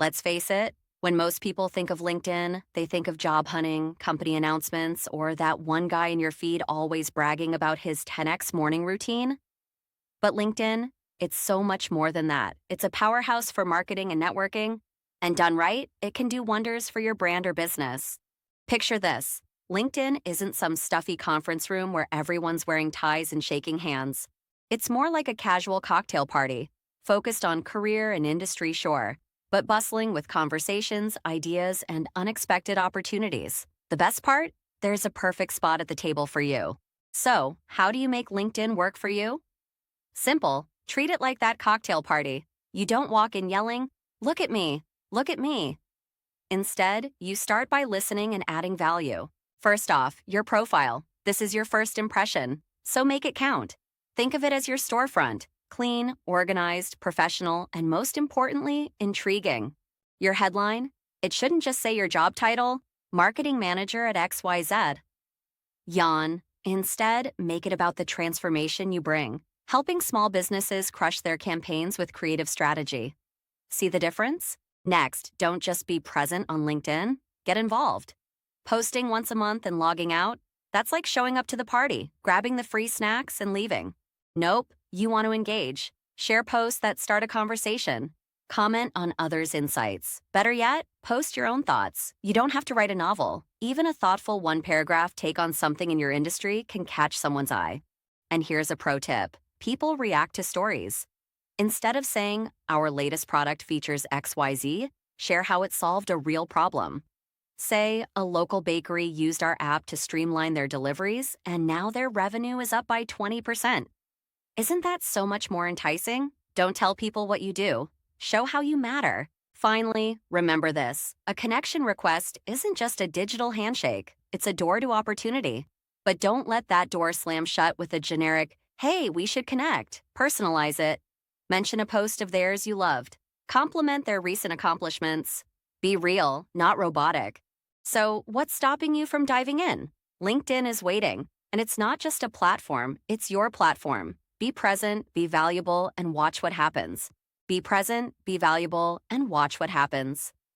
Let's face it, when most people think of LinkedIn, they think of job hunting, company announcements, or that one guy in your feed always bragging about his 10x morning routine. But LinkedIn, it's so much more than that. It's a powerhouse for marketing and networking. And done right, it can do wonders for your brand or business. Picture this: LinkedIn isn't some stuffy conference room where everyone's wearing ties and shaking hands. It's more like a casual cocktail party, focused on career and industry, sure, but bustling with conversations, ideas, and unexpected opportunities. The best part? There's a perfect spot at the table for you. So, how do you make LinkedIn work for you? Simple. Treat it like that cocktail party. You don't walk in yelling, "Look at me, look at me." Instead, you start by listening and adding value. First off, your profile. This is your first impression, so make it count. Think of it as your storefront: clean, organized, professional, and most importantly, intriguing. Your headline? It shouldn't just say your job title, marketing manager at XYZ. Yawn. Instead, make it about the transformation you bring, helping small businesses crush their campaigns with creative strategy. See the difference? Next, don't just be present on LinkedIn, get involved. Posting once a month and logging out? That's like showing up to the party, grabbing the free snacks, and leaving. Nope, you want to engage. Share posts that start a conversation. Comment on others' insights. Better yet, post your own thoughts. You don't have to write a novel. Even a thoughtful one-paragraph take on something in your industry can catch someone's eye. And here's a pro tip: people react to stories. Instead of saying, "Our latest product features XYZ," share how it solved a real problem. Say, "A local bakery used our app to streamline their deliveries, and now their revenue is up by 20%. Isn't that so much more enticing? Don't tell people what you do. Show how you matter. Finally, remember this: a connection request isn't just a digital handshake, it's a door to opportunity. But don't let that door slam shut with a generic, "Hey, we should connect." Personalize it. Mention a post of theirs you loved. Compliment their recent accomplishments. Be real, not robotic. So, what's stopping you from diving in? LinkedIn is waiting. And it's not just a platform, it's your platform. Be present, be valuable, and watch what happens. Be present, be valuable, and watch what happens.